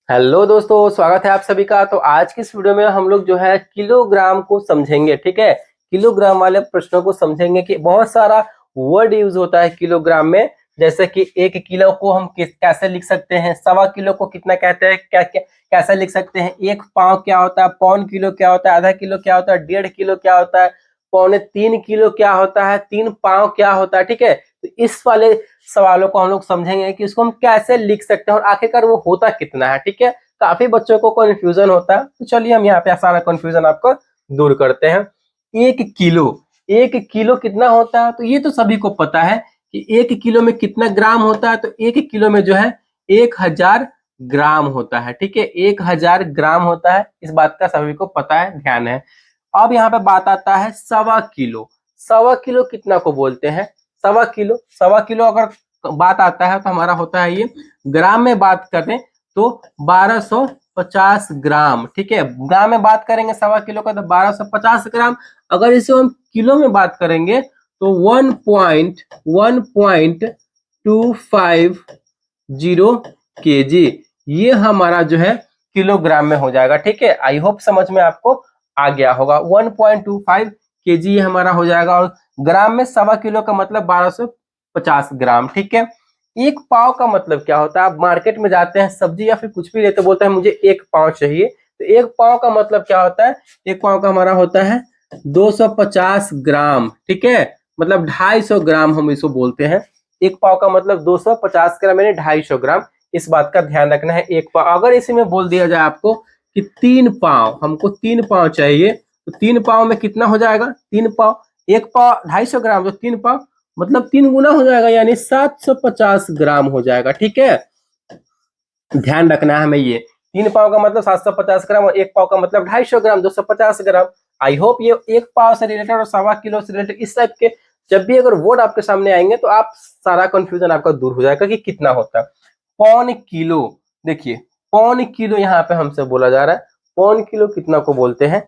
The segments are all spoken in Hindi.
हेलो दोस्तों, स्वागत है आप सभी का। तो आज की इस वीडियो में हम लोग जो है किलोग्राम को समझेंगे। ठीक है, किलोग्राम वाले प्रश्नों को समझेंगे कि बहुत सारा वर्ड यूज होता है किलोग्राम में। जैसे कि 1 किलो को हम कैसे लिख सकते हैं, 1.25 किलो को कितना कहते हैं, कैसे लिख सकते हैं, 1 पाव क्या होता है, पौन किलो क्या होता है, आधा किलो क्या होता है, 1.5 किलो क्या होता है, 3.25 किलो क्या होता है, 3 पाव क्या होता है। ठीक है, तो इस वाले सवालों को हम लोग समझेंगे कि उसको हम कैसे लिख सकते हैं और आखिरकार वो होता कितना है। ठीक है, काफी बच्चों को कंफ्यूजन होता है, तो चलिए हम यहाँ पे सारा कंफ्यूजन आपको दूर करते हैं। 1 किलो, 1 किलो कितना होता है, तो ये तो सभी को पता है कि 1 किलो में कितना ग्राम होता है। तो 1 किलो में जो है 1000 ग्राम होता है। ठीक है, 1000 ग्राम होता है, इस बात का सभी को पता है, ध्यान है। अब यहाँ पे बात आता है 1.25 किलो। 1.25 किलो कितना को बोलते हैं, 1.25 किलो, 1.25 किलो अगर बात आता है तो हमारा होता है ये, ग्राम में बात करें तो 1250 ग्राम। ठीक है, ग्राम में बात करेंगे 1.25 किलो का तो 1250 ग्राम। अगर इसे हम किलो में बात करेंगे तो 1.1250 ये हमारा जो है किलोग्राम में हो जाएगा। ठीक है, आई होप समझ में आपको आ गया होगा। 1.25 kg ये हमारा हो जाएगा, और ग्राम में 1.25 किलो का मतलब 1250 ग्राम। ठीक है, 1 पाव का मतलब क्या होता है, आप मार्केट में जाते हैं सब्जी या फिर कुछ भी लेते बोलते हैं मुझे 1 पाव चाहिए, तो 1 पाव का मतलब क्या होता है, 1 पाव का हमारा होता है 250 ग्राम। ठीक है, मतलब 250 ग्राम हम इसको बोलते हैं। 1 पाव का मतलब 250 ग्राम यानी 250 ग्राम। इस बात का ध्यान रखना है। 1 पाव अगर इसी में बोल दिया जाए आपको कि 3 पाव, हमको 3 पाव चाहिए, तो 3 पाव में कितना हो जाएगा, 3 पाव, 1 पाव 250 ग्राम, तो 3 पाव मतलब 3 गुना हो जाएगा, यानी 750 ग्राम हो जाएगा। ठीक है, ध्यान रखना है हमें ये। 3 पाव का मतलब 750 ग्राम और 1 पाव का मतलब 250 ग्राम, 250 ग्राम। आई होप ये 1 पाव से रिलेटेड और 1.25 किलो से रिलेटेड इस टाइप के जब भी अगर वर्ड आपके सामने आएंगे तो आप सारा कंफ्यूजन आपका दूर हो जाएगा कि कितना होता है। पौन किलो, देखिए पौन किलो यहाँ पे हमसे बोला जा रहा है। पौन किलो कितना को बोलते हैं,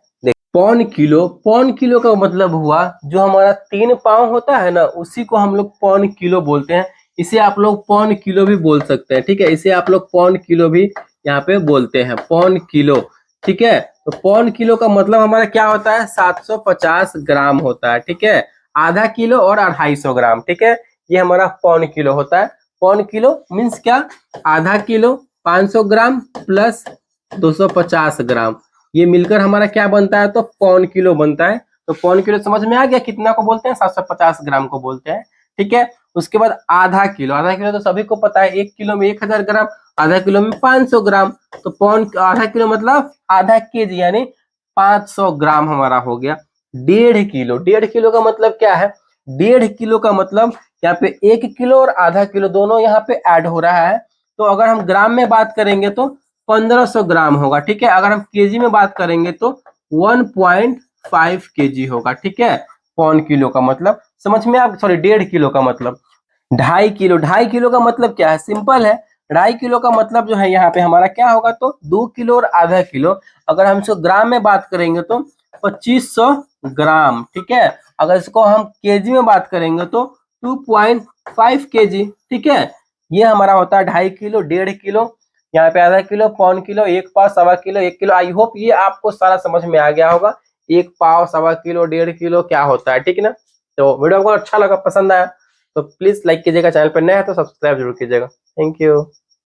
पौन किलो, पौन किलो का मतलब हुआ जो हमारा 3 पाव होता है ना, उसी को हम लोग पौन किलो बोलते हैं। इसे आप लोग पौन किलो भी बोल सकते हैं। ठीक है, इसे आप लोग पौन किलो भी यहाँ पे बोलते हैं, पौन किलो। ठीक है, तो पौन किलो का मतलब हमारा क्या होता है, 750 ग्राम होता है। ठीक है, आधा किलो और 250 ग्राम। ठीक है, ये हमारा पौन किलो होता है। पौन किलो मीन्स क्या, आधा किलो 500 ग्राम प्लस 250 ग्राम, ये मिलकर हमारा क्या बनता है, तो पौन किलो बनता है। तो पौन किलो समझ में आ गया कितना को बोलते हैं, 750 ग्राम को बोलते हैं। ठीक है, उसके बाद आधा किलो, आधा किलो तो सभी को पता है, 1 किलो में 1000 ग्राम, आधा किलो में 500 ग्राम, तो पौन आधा किलो मतलब आधा केजी यानी 500 ग्राम हमारा हो गया। 1.5 किलो, 1.5 किलो का मतलब क्या है, 1.5 किलो का मतलब यहाँ पे 1 किलो और आधा किलो दोनों यहाँ पे ऐड हो रहा है। तो अगर हम ग्राम में बात करेंगे तो 1500 ग्राम होगा। ठीक है, अगर हम केजी में बात करेंगे तो 1.5 kg होगा। ठीक है, पौन किलो का मतलब समझ में, आप सॉरी 1.5 किलो का मतलब 2.5 किलो। 2.5 किलो का मतलब क्या है, सिंपल है। 2.5 किलो का मतलब जो है यहाँ पे हमारा क्या होगा, तो 2 किलो और आधा किलो। अगर हम इसको ग्राम में बात करेंगे तो 2500 ग्राम। ठीक है, अगर इसको हम केजी में बात करेंगे तो 2.5 kg। ठीक है, ये हमारा होता है 2.5 किलो, 1.5 किलो, यहाँ पे आधा किलो, पौन kilo, 1 pav, 1.25 kilo, 1 kilo. I hope ये आपको सारा समझ में आ गया होगा, 1 पाव, 1.25 किलो, 1.5 किलो क्या होता है। ठीक है ना, तो वीडियो आपको अच्छा लगा, पसंद आया तो प्लीज लाइक कीजिएगा, चैनल पर नया है तो सब्सक्राइब जरूर कीजिएगा। Thank you.